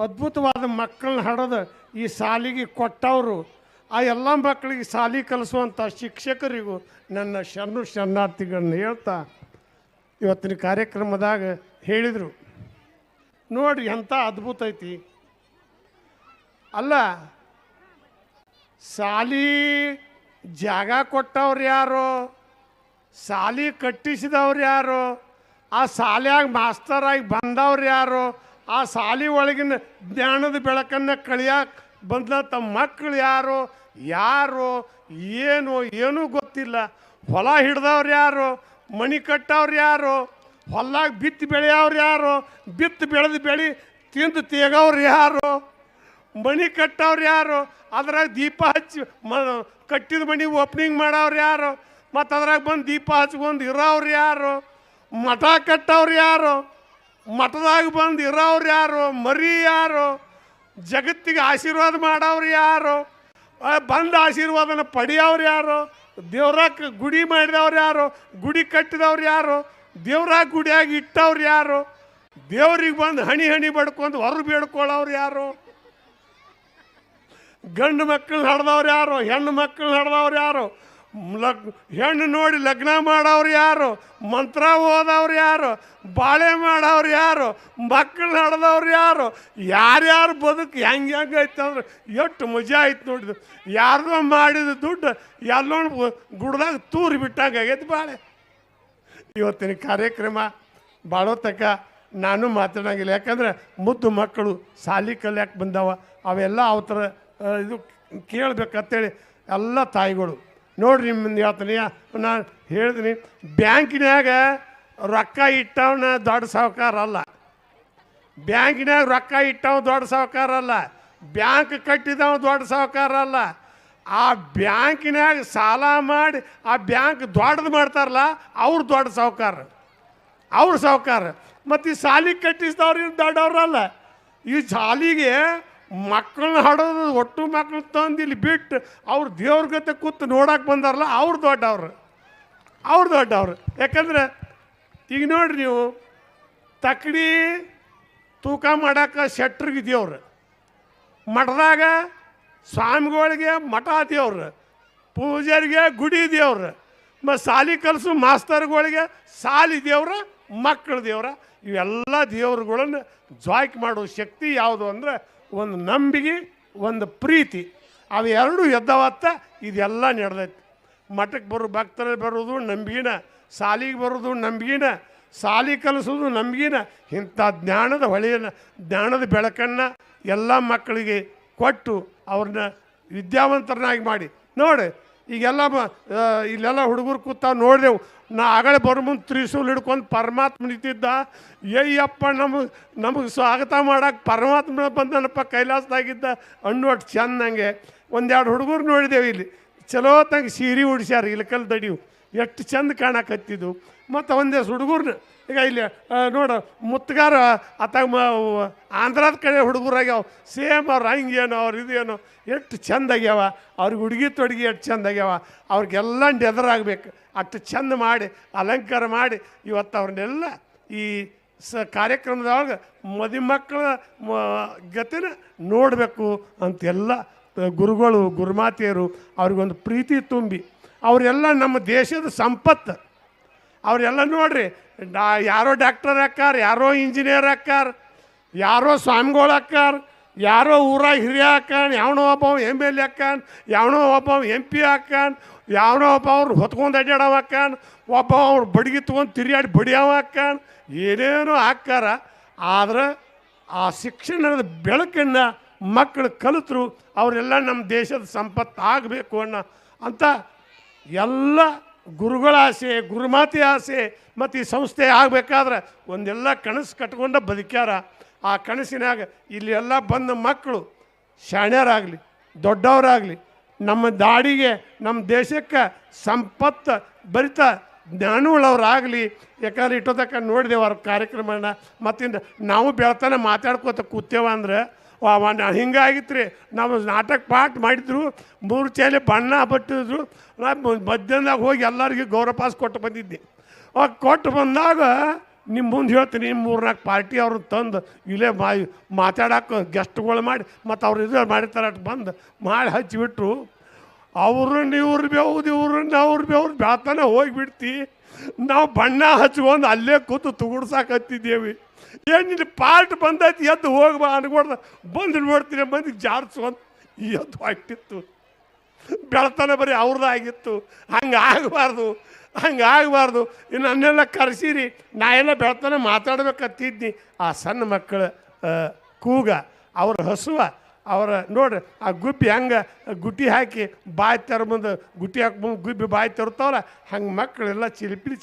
ಅದ್ಭುತವಾದ ಮಕ್ಕಳನ್ನ ಹಡದು ಈ ಸಾಲಿಗೆ ಕೊಟ್ಟವರು, ಆ ಎಲ್ಲ ಮಕ್ಕಳಿಗೆ ಸಾಲಿ ಕಲಿಸುವಂಥ ಶಿಕ್ಷಕರಿಗೂ ನನ್ನ ಶರಣಾರ್ಥಿಗಳನ್ನ ಹೇಳ್ತಾ ಇವತ್ತಿನ ಕಾರ್ಯಕ್ರಮದಾಗ ಹೇಳಿದರು. ನೋಡ್ರಿ ಎಂಥ ಅದ್ಭುತ ಐತಿ. ಅಲ್ಲ, ಸಾಲಿ ಜಾಗ ಕೊಟ್ಟವ್ರು ಯಾರು, ಸಾಲಿ ಕಟ್ಟಿಸಿದವ್ರು ಯಾರು, ಆ ಶಾಲ್ಯಾಗ ಮಾಸ್ತರಾಗಿ ಬಂದವ್ರು ಯಾರು, ಆ ಶಾಲೆ ಒಳಗಿನ ಜ್ಞಾನದ ಬೆಳಕನ್ನು ಕಳಿಯಕ್ಕೆ ಬಂದ ತಮ್ಮ ಮಕ್ಕಳು ಯಾರು ಯಾರು ಏನೂ ಗೊತ್ತಿಲ್ಲ. ಹೊಲ ಹಿಡ್ದವ್ರು ಯಾರು, ಮಣಿ ಕಟ್ಟವ್ರು ಯಾರು, ಹೊಲ್ಲಾಗ ಬಿತ್ತು ಬೆಳೆಯವ್ರು ಯಾರು, ಬಿತ್ತು ಬೆಳೆದು ಬೆಳೆ ತಿಂದು ತೇಗವ್ರು ಯಾರು, ಮಣಿ ಕಟ್ಟವ್ರು ಯಾರು, ಅದ್ರಾಗ ದೀಪ ಹಚ್ಚಿ ಕಟ್ಟಿದ ಮಣಿ ಓಪನಿಂಗ್ ಮಾಡವ್ರು ಯಾರು, ಮತ್ತು ಅದ್ರಾಗ ಬಂದು ದೀಪ ಹಚ್ಕೊಂಡು ಇರೋವ್ರು ಯಾರು, ಮಠ ಕಟ್ಟವ್ರು ಯಾರು, ಮಠದಾಗ ಬಂದು ಇರೋವ್ರು ಯಾರು, ಮರಿ ಯಾರು, ಜಗತ್ತಿಗೆ ಆಶೀರ್ವಾದ ಮಾಡವ್ರು ಯಾರು, ಬಂದು ಆಶೀರ್ವಾದನ ಪಡೆಯವ್ರು ಯಾರು, ದೇವ್ರಾಗ ಗುಡಿ ಮಾಡಿದವ್ರು ಯಾರು, ಗುಡಿ ಕಟ್ಟಿದವ್ರು ಯಾರು, ದೇವ್ರಾಗ ಗುಡಿಯಾಗಿ ಇಟ್ಟವ್ರು ಯಾರು, ದೇವ್ರಿಗೆ ಬಂದು ಹಣಿ ಹಣಿ ಬಡ್ಕೊಂಡು ಹೊರ ಬೇಡ್ಕೊಳ್ಳೋರು ಯಾರು, ಗಂಡು ಮಕ್ಕಳನ್ನ ಹಡ್ದವ್ರು ಯಾರು, ಹೆಣ್ಣು ಮಕ್ಕಳನ್ನ ಹಡ್ದವ್ರು ಯಾರು, ಹೆಣ್ಣು ನೋಡಿ ಲಗ್ನ ಮಾಡವ್ರು ಯಾರು, ಮಂತ್ರ ಓದವ್ರು ಯಾರು, ಬಾಳೆ ಮಾಡವ್ರು ಯಾರು, ಮಕ್ಕಳನ್ನ ಹಡ್ದವ್ರು ಯಾರು, ಯಾರ್ಯಾರು ಬದುಕು ಹೆಂಗೆ ಐತಂದ್ರೆ ಎಷ್ಟು ಮಜಾ ಆಯ್ತು ನೋಡಿದ್ರು. ಯಾರ್ದೋ ಮಾಡಿದ ದುಡ್ಡು ಎಲ್ಲೋ ಗುಡ್ದಾಗ ತೂರಿ ಬಿಟ್ಟಂಗೆ ಆಗೈತೆ ಬಾಳೆ. ಇವತ್ತಿನ ಕಾರ್ಯಕ್ರಮ ಭಾಳ ತಕ್ಕ ನಾನು ಮಾತಾಡೋಂಗಿಲ್ಲ, ಯಾಕಂದ್ರೆ ಮುದ್ದು ಮಕ್ಕಳು ಸಾಲಿ ಕಲಿಯಕ್ಕೆ ಬಂದವ, ಅವೆಲ್ಲ ಅವತರ ಇದು ಕೇಳಬೇಕಂತೇಳಿ ಎಲ್ಲ ತಾಯಿಗಳು ನೋಡ್ರಿ. ನಿಮ್ಮನ್ನು ಹೇಳ್ತೀನಿ, ನಾನು ಹೇಳಿದ್ದೀನಿ, ಬ್ಯಾಂಕಿನ್ಯಾಗ ರೊಕ್ಕ ಇಟ್ಟವನ ದೊಡ್ಡ ಸಾಹುಕಾರ ಅಲ್ಲ, ಬ್ಯಾಂಕಿನ್ಯಾಗ ರೊಕ್ಕ ಇಟ್ಟವ ದೊಡ್ಡ ಸಾಹುಕಾರ ಅಲ್ಲ, ಬ್ಯಾಂಕ್ ಕಟ್ಟಿದವ ದೊಡ್ಡ ಸಾಹುಕಾರ ಅಲ್ಲ, ಆ ಬ್ಯಾಂಕಿನ್ಯಾಗ ಸಾಲ ಮಾಡಿ ಆ ಬ್ಯಾಂಕ್ ದೊಡ್ಡದು ಮಾಡ್ತಾರಲ್ಲ ಅವ್ರು ದೊಡ್ಡ ಸಾಹುಕಾರ, ಅವ್ರು ಸಾಹುಕಾರ. ಮತ್ತು ಈ ಸಾಲಿಗೆ ಕಟ್ಟಿಸಿದವ್ರು ದೊಡ್ಡವ್ರಲ್ಲ. ಈ ಸಾಲಿಗೆ ಮಕ್ಕಳನ್ನ ಹಡೋದು ಒಟ್ಟು ಮಕ್ಕಳು ತಂದು ಇಲ್ಲಿ ಬಿಟ್ಟು ಅವ್ರು ದೇವ್ರ ಗತೆ ಕೂತು ನೋಡಕ್ಕೆ ಬಂದಾರಲ್ಲ ಅವ್ರು ದೊಡ್ಡವ್ರು, ಅವ್ರು ದೊಡ್ಡವ್ರು. ಯಾಕಂದ್ರೆ ಈಗ ನೋಡ್ರಿ ನೀವು, ತಕ್ಕಡಿ ತೂಕ ಮಾಡೋಕೆ ಶೆಟ್ರಿಗೆ ದೇವ್ರು, ಮಠದಾಗ ಸ್ವಾಮಿಗಳಿಗೆ ಮಠ ದೇವ್ರು, ಪೂಜಾರಿಗೆ ಗುಡಿ ದೇವ್ರು, ಮತ್ತು ಸಾಲಿ ಕಲಿಸು ಮಾಸ್ತರ್ಗಳಿಗೆ ಸಾಲಿ ದೇವ್ರ, ಮಕ್ಕಳ ದೇವ್ರ. ಇವೆಲ್ಲ ದೇವ್ರುಗಳನ್ನು ಜಾಯ್ಕ್ ಮಾಡೋ ಶಕ್ತಿ ಯಾವುದು ಅಂದರೆ ಒಂದು ನಂಬಿಕೆ, ಒಂದು ಪ್ರೀತಿ, ಅವು ಎರಡು ಎದ್ದವತ್ತ ಇದೆಲ್ಲ ನಡೆದೈತಿ. ಮಠಕ್ಕೆ ಬರೋ ಭಕ್ತರಲ್ಲಿ ಬರೋದು ನಂಬಿಕೆನ, ಸಾಲಿಗೆ ಬರೋದು ನಂಬಿಕೆನ, ಸಾಲಿ ಕಲಿಸೋದು ನಂಬಿಕೆನ. ಇಂಥ ಜ್ಞಾನದ ಹೊಳೆಯನ್ನು, ಜ್ಞಾನದ ಬೆಳಕನ್ನು ಎಲ್ಲ ಮಕ್ಕಳಿಗೆ ಕೊಟ್ಟು ಅವ್ರನ್ನ ವಿದ್ಯಾವಂತರನ್ನಾಗಿ ಮಾಡಿ. ನೋಡಿ ಈಗೆಲ್ಲ ಇಲ್ಲೆಲ್ಲ ಹುಡುಗರು ಕೂತಾವ ನೋಡಿದೆವು. ನಾ ಆಗಲೇ ಬರೋ ಮುಂದೆ ತ್ರಿಶೂಲ್ ಹಿಡ್ಕೊಂಡು ಪರಮಾತ್ಮ ನಿಂತಿದ್ದ. ಅಯ್ಯಪ್ಪ ನಮಗೆ ಸ್ವಾಗತ ಮಾಡೋಕೆ ಪರಮಾತ್ಮ ಬಂದನಪ್ಪ ಕೈಲಾಸದಾಗಿದ್ದ ಅನ್ನೋಟ್ಟು ಚೆಂದಂಗೆ ಒಂದೆರಡು ಹುಡುಗರು ನೋಡಿದೆವು. ಇಲ್ಲಿ ಚಲೋ ತಂಗೆ ಸೀರೆ ಉಡ್ಸ್ಯಾರ, ಇಲ್ಕಲ್ ದಡಿವು ಎಷ್ಟು ಚೆಂದ ಕಾಣಕತ್ತಿದ್ದು. ಮತ್ತು ಒಂದೇ ಹುಡುಗರ್ನ ಈಗ ಇಲ್ಲಿ ನೋಡು ಮುತ್ತಗಾರ ಅತ್ತಾಗ ಆಂಧ್ರದ ಕಡೆ ಹುಡುಗರಾಗ್ಯಾವ, ಸೇಮ್ ಅವ್ರು ಹಂಗೇನೋ ಅವ್ರು ಇದೇನೋ ಎಷ್ಟು ಚೆಂದ ಆಗ್ಯಾವ. ಅವ್ರಿಗೆ ಹುಡುಗಿ ತೊಡುಗಿ ಎಷ್ಟು ಚೆಂದ ಆಗ್ಯಾವ. ಅವ್ರಿಗೆಲ್ಲ ಎದುರಾಗಬೇಕು ಅಷ್ಟು ಚೆಂದ ಮಾಡಿ ಅಲಂಕಾರ ಮಾಡಿ ಇವತ್ತು ಅವ್ರನ್ನೆಲ್ಲ ಈ ಕಾರ್ಯಕ್ರಮದೊಳಗೆ ಮದುಮಕ್ಕಳ ಗತಿನ ನೋಡಬೇಕು ಅಂತೆಲ್ಲ ಗುರುಗಳು ಗುರುಮಾತೆಯರು ಅವ್ರಿಗೊಂದು ಪ್ರೀತಿ ತುಂಬಿ ಅವರೆಲ್ಲ ನಮ್ಮ ದೇಶದ ಸಂಪತ್ತು. ಅವರೆಲ್ಲ ನೋಡ್ರಿ, ಯಾರೋ ಡಾಕ್ಟರ್ ಅಕ್ಕಾರ, ಯಾರೋ ಇಂಜಿನಿಯರ್ ಅಕ್ಕಾರ, ಯಾರೋ ಸ್ವಾಮಿಗಳು ಅಕ್ಕಾರ, ಯಾರೋ ಊರಾಗ ಹಿರಿಯ ಹಾಕಾನ, ಯಾವನೋ ಒಬ್ಬ MLA ಹಾಕಾನ, ಯಾವನೋ ಒಬ್ಬ MP ಹಾಕಾನ, ಯಾವನೋ ಒಬ್ಬ ಅವ್ರು ಹೊತ್ಕೊಂಡು ಅಡ್ಡಾಡವ ಹಾಕಾನ, ಒಬ್ಬ ಅವ್ರು ಬಡಿಗೆ ತೊಗೊಂಡು ತಿರುಗಾಡಿ ಬಡಿಯವ ಹಾಕಾನ, ಏನೇನೋ ಹಾಕ್ಕಾರ. ಆದ್ರೆ ಆ ಶಿಕ್ಷಣದ ಬೆಳಕನ್ನು ಮಕ್ಕಳು ಕಲಿತರು ಅವರೆಲ್ಲ ನಮ್ಮ ದೇಶದ ಸಂಪತ್ತು ಆಗಬೇಕು ಅಂತ ಎಲ್ಲ ಗುರುಗಳ ಆಸೆ, ಗುರುಮಾತೆ ಆಸೆ ಮತ್ತು ಈ ಸಂಸ್ಥೆ ಆಗಬೇಕಾದ್ರೆ ಒಂದೆಲ್ಲ ಕನಸು ಕಟ್ಕೊಂಡು ಬದುಕ್ಯಾರ. ಆ ಕನಸಿನಾಗ ಇಲ್ಲಿ ಎಲ್ಲ ಬಂದ ಮಕ್ಕಳು ಶಾಣ್ಯರಾಗಲಿ ದೊಡ್ಡವರಾಗಲಿ ನಮ್ಮ ದಾಡಿಗೆ ನಮ್ಮ ದೇಶಕ್ಕೆ ಸಂಪತ್ತು ಭರಿತ ಜ್ಞಾನವುಳ್ಳವರಾಗಲಿ. ಯಾಕಂದ್ರೆ ಇಟ್ಟೋದಕ್ಕೆ ನೋಡಿದೆವು ಅವ್ರ ಕಾರ್ಯಕ್ರಮನ. ಮತ್ತಿಂದ ನಾವು ಬೆಳ್ತಾನೆ ಮಾತಾಡ್ಕೋತ ಕೂತೇವ ಅಂದ್ರೆ ಹಿಂಗಾಗಿತ್ತು ರೀ. ನಾವು ನಾಟಕ ಪಾಠ ಮಾಡಿದ್ರು, 3 ಚೇಲೆ ಬಣ್ಣ ಬಟ್ಟಿದ್ರು. ನಾನು ಮಧ್ಯಾಹ್ನದಾಗ ಹೋಗಿ ಎಲ್ಲರಿಗೂ ಗೌರವ ಪಾಸ್ ಕೊಟ್ಟು ಬಂದಿದ್ದೆ. ಕೊಟ್ಟು ಬಂದಾಗ ನಿಮ್ಮ ಮುಂದೆ ಹೇಳ್ತೀನಿ 3-4 ಪಾರ್ಟಿ ಅವ್ರನ್ನ ತಂದು ಇಲ್ಲೇ ಮಾತಾಡೋಕೆ ಗೆಸ್ಟ್ಗಳು ಮಾಡಿ ಮತ್ತು ಅವ್ರು ಇದು ಮಾಡಿರ್ತಾರೆ ಅಷ್ಟು ಬಂದು ಮಾಡಿ ಹಚ್ಚಿಬಿಟ್ರು. ಅವ್ರನ್ನ ಇವ್ರು ಬೇವ್ದು ಇವ್ರನ್ನ ಅವ್ರು ಬೇವ್ರು ಬೆಳ್ತಾನೆ ಹೋಗಿಬಿಡ್ತಿ. ನಾವು ಬಣ್ಣ ಹಚ್ಕೊಂಡು ಅಲ್ಲೇ ಕೂತು ತುಗುಡ್ಸಾಕತ್ತಿದ್ದೇವೆ. ಏನು ಇಲ್ಲಿ ಪಾರ್ಟ್ ಬಂದೈತಿ ಎದ್ದು ಹೋಗ್ಬಾ ಅನ್ಕೊಡ್ದ ಬಂದು ನೋಡ್ತೀನಿ ಮಂದಿಗೆ ಜಾಡ್ಸ್ಕೊಂಡು ಎದ್ದು ಹೊಟ್ಟಿತ್ತು. ಬೆಳ್ತಾನೆ ಬರೀ ಅವ್ರದ್ದಾಗಿತ್ತು. ಹಂಗೆ ಆಗಬಾರ್ದು. ನನ್ನೆಲ್ಲ ಕರೆಸಿರಿ, ನಾ ಎಲ್ಲ ಬೆಳ್ತಾನೆ ಮಾತಾಡ್ಬೇಕತ್ತಿದ್ನಿ. ಆ ಸಣ್ಣ ಮಕ್ಕಳ ಕೂಗ, ಅವ್ರ ಹಸುವ, ಅವರ ನೋಡ್ರಿ ಆ ಗುಬ್ಬಿ ಹಂಗೆ ಗುಟ್ಟಿ ಹಾಕಿ ಬಾಯಿ ಮುಂದೆ ಗುಟ್ಟಿ ಹಾಕಿ ಗುಬ್ಬಿ ಬಾಯಿ ತರ್ತಾವಲ್ಲ, ಹಂಗೆ ಮಕ್ಕಳೆಲ್ಲ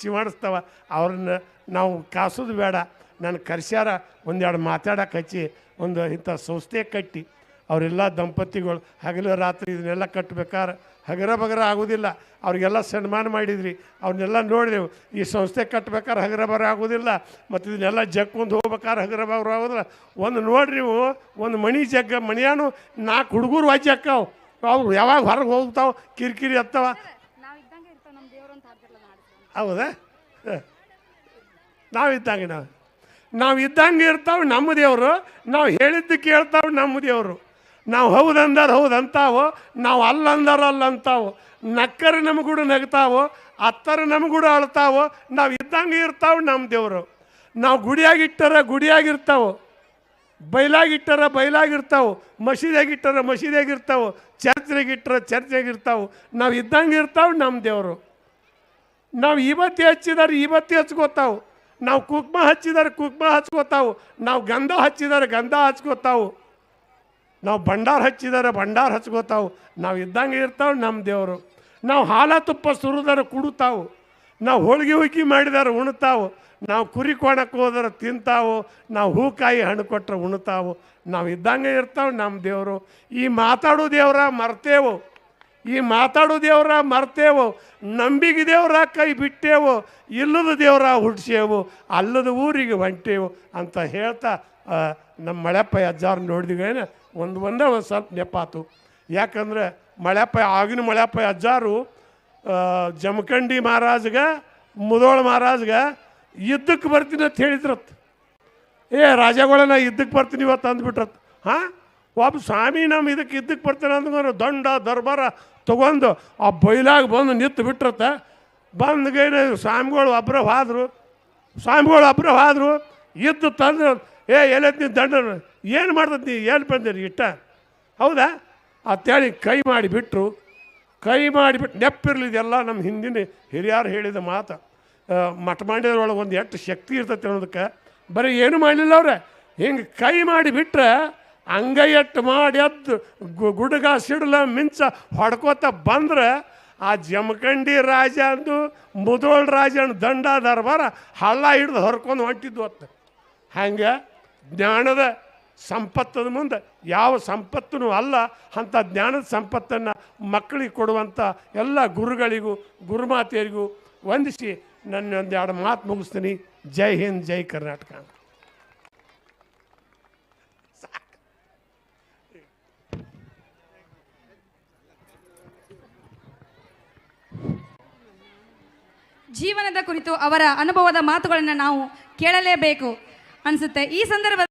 ಚಿಮಾಡಿಸ್ತಾವ. ಅವ್ರನ್ನ ನಾವು ಕಾಸೋದು ಬೇಡ. ನಾನು ಕರ್ಸ್ಯಾರ ಒಂದೆರಡು ಮಾತಾಡಕ್ಕೆ ಹಚ್ಚಿ ಒಂದು ಇಂಥ ಸಂಸ್ಥೆ ಕಟ್ಟಿ ಅವರೆಲ್ಲ ದಂಪತಿಗಳು ಹಗಲು ರಾತ್ರಿ ಇದನ್ನೆಲ್ಲ ಕಟ್ಟಬೇಕಾದ್ರೆ ಹಗರ ಬಗರ ಆಗೋದಿಲ್ಲ. ಅವ್ರಿಗೆಲ್ಲ ಸನ್ಮಾನ ಮಾಡಿದ್ರಿ, ಅವ್ರನ್ನೆಲ್ಲ ನೋಡಿದೆವು. ಈ ಸಂಸ್ಥೆ ಕಟ್ಬೇಕಾದ್ರೆ ಹಗರ ಬರ ಆಗೋದಿಲ್ಲ. ಮತ್ತು ಇದನ್ನೆಲ್ಲ ಜಗ್ಕೊಂಡು ಹೋಗ್ಬೇಕಾದ್ರೆ ಹಗರ ಬಗರ ಆಗೋದಿಲ್ಲ. ಒಂದು ನೋಡ್ರಿ, ನೀವು ಒಂದು ಮಣಿಯಾನು 4 ಹುಡುಗರು ವಾಜ್ಯ ಅಕ್ಕಾವು. ಅವ್ರು ಯಾವಾಗ ಹೊರಗೆ ಹೋಗ್ತಾವೆ, ಕಿರಿಕಿರಿ ಹತ್ತವ. ಹೌದಾ? ನಾವು ಇದ್ದಂಗೆ ಇರ್ತಾವೆ ನಮ್ಮ ದೇವರು. ನಾವು ಹೇಳಿದ್ದು ಕೇಳ್ತಾವೆ ನಮ್ಮ ದೇವರು. ನಾವು ಹೌದಂದಾರ ಹೌದು ಅಂತಾವೋ, ನಾವು ಅಲ್ಲಂದಾರ ಅಲ್ಲ ಅಂತಾವೋ. ನಕ್ಕರೆ ನಮಗೂಡ ನಗ್ತಾವೋ, ಅತ್ತರ ನಮಗೂಡ ಅಳ್ತಾವೋ. ನಾವು ಇದ್ದಂಗೆ ಇರ್ತಾವೆ ನಮ್ಮ ದೇವರು. ನಾವು ಗುಡಿಯಾಗಿಟ್ಟರೆ ಗುಡಿಯಾಗಿರ್ತಾವೆ, ಬಯಲಾಗಿರ್ತಾವೆ, ಮಸೀದಿಯಾಗಿರ್ತಾವೆ, ಚರ್ಚ್ನಾಗಿಟ್ಟರೆ ಚರ್ಚ್ನಾಗಿರ್ತಾವೆ. ನಾವು ಇದ್ದಂಗೆ ಇರ್ತಾವೆ ನಮ್ಮ ದೇವರು. ನಾವು ಇವತ್ತಿ ಹಚ್ಚಿದಾರೆ ಇವತ್ತಿ ಹಚ್ಕೋತಾವೆ. ನಾವು ಕುಕ್ಮ ಹಚ್ಚಿದಾರೆ ಕುಕ್ಮ ಹಚ್ಕೋತಾವು. ನಾವು ಗಂಧ ಹಚ್ಚಿದಾರೆ ಗಂಧ ಹಚ್ಕೋತಾವು. ನಾವು ಭಂಡಾರ ಹಚ್ಚಿದಾರೆ ಭಂಡಾರ ಹಚ್ಕೋತಾವು. ನಾವು ಇದ್ದಂಗೆ ಇರ್ತಾವೆ ನಮ್ಮ ದೇವರು. ನಾವು ಹಾಲ ತುಪ್ಪ ಸುರಿದಾರೆ ಕುಡುತ್ತಾವು. ನಾವು ಹೋಳಿಗೆ ಮಾಡಿದಾರೆ ಉಣ್ತಾವು. ನಾವು ಕುರಿ ಕೋಣಕ್ಕೆ ಹೋದ್ರೆ ತಿಂತಾವು. ನಾವು ಹೂಕಾಯಿ ಹಣ್ಣು ಕೊಟ್ಟರೆ ಉಣ್ತಾವು. ನಾವು ಇದ್ದಂಗೆ ಇರ್ತಾವೆ ನಮ್ಮ ದೇವರು. ಈ ಮಾತಾಡೋ ದೇವರ ಮರ್ತೇವು. ನಂಬಿಕೆ ದೇವರ ಕೈ ಬಿಟ್ಟೇವು, ಇಲ್ಲದ ದೇವರ ಹುಡ್ಸೇವು, ಅಲ್ಲದ ಊರಿಗೆ ಹೊಂಟೇವು ಅಂತ ಹೇಳ್ತಾ ನಮ್ಮ ಮಳೆಪ್ಪ ಅಜ್ಜಾರು ನೋಡಿದ್ವೇನೆ ಒಂದೇ ಸ್ವಲ್ಪ ನೆಪಾತು. ಯಾಕಂದರೆ ಆಗಿನ ಮಳೆಪ್ಪ ಅಜ್ಜಾರು ಜಮಖಂಡಿ ಮಹಾರಾಜ್ಗೆ ಮುದೋಳ ಮಹಾರಾಜ್ಗೆ ಯುದ್ಧಕ್ಕೆ ಬರ್ತೀನಿ ಅಂತ ಹೇಳಿದ್ರತ್. ರಾಜಗಳನ್ನ ಯುದ್ಧಕ್ಕೆ ಬರ್ತೀನಿ ಇವತ್ತು ಅಂದ್ಬಿಟ್ರತ್. ಒಬ್ಬ ಸ್ವಾಮಿ ನಮ್ಮ ಇದಕ್ಕೆ ಯುದ್ಧಕ್ಕೆ ಬರ್ತಾನೆ ಅಂದ್ಕೊಂಡು ದಂಡ ದರ್ಬಾರ ತೊಗೊಂಡು ಆ ಬೈಲಾಗ ಬಂದು ನಿಂತು ಬಿಟ್ರತ್ತ. ಬಂದ್ಗೇನೆ ಸ್ವಾಮಿಗಳು ಒಬ್ಬರ ಹೋದ್ರು ಇದ್ದು ತಂದು ಎಲ್ಲೈತಿ ನೀ ದಂಡ ಏನು ಮಾಡ್ತದೆ ನೀ ಏನು ಬಂದಿರಿ ಇಟ್ಟ ಹೌದಾ ಅಂತೇಳಿ ಕೈ ಮಾಡಿಬಿಟ್ರು. ನೆಪ್ಪಿರ್ಲಿ. ಇದೆಲ್ಲ ನಮ್ಮ ಹಿಂದಿನ ಹಿರಿಯರು ಹೇಳಿದ ಮಾತು. ಮಠ ಮಂಡ್ಯದೊಳಗೆ ಒಂದು ಎಷ್ಟು ಶಕ್ತಿ ಇರ್ತೈತೆ ಅನ್ನೋದಕ್ಕೆ ಬರೀ ಏನು ಮಾಡಲಿಲ್ಲ ಅವ್ರೆ. ಹಿಂಗೆ ಕೈ ಮಾಡಿಬಿಟ್ರೆ ಅಂಗೈ ಎಟ್ಟು ಮಾಡಿ ಎದ್ದು ಗುಡ್ಗ ಸಿಡ್ಲ ಮಿಂಚ ಹೊಡ್ಕೋತ ಬಂದ್ರೆ ಆ ಜಮಖಂಡಿ ರಾಜ ಅಂದು ಮುದೋಳ ರಾಜನ ದಂಡ ದರ್ಬಾರ ಹಳ್ಳ ಹಿಡ್ದು ಹೊರ್ಕೊಂಡು ಹೊಂಟಿದ್ದು ಹೊತ್ತು. ಹಂಗೆ ಜ್ಞಾನದ ಸಂಪತ್ತದ ಮುಂದೆ ಯಾವ ಸಂಪತ್ತೂ ಅಲ್ಲ. ಅಂಥ ಜ್ಞಾನದ ಸಂಪತ್ತನ್ನು ಮಕ್ಕಳಿಗೆ ಕೊಡುವಂಥ ಎಲ್ಲ ಗುರುಗಳಿಗೂ ಗುರುಮಾತೆಯರಿಗೂ ವಂದಿಸಿ ನನ್ನ ಒಂದೆರಡು ಮಾತು ಮುಗಿಸ್ತೀನಿ. ಜೈ ಹಿಂದ್, ಜೈ ಕರ್ನಾಟಕ. ಜೀವನದ ಕುರಿತು ಅವರ ಅನುಭವದ ಮಾತುಗಳನ್ನು ನಾವು ಕೇಳಲೇಬೇಕು ಅನಿಸುತ್ತೆ. ಈ ಸಂದರ್ಭ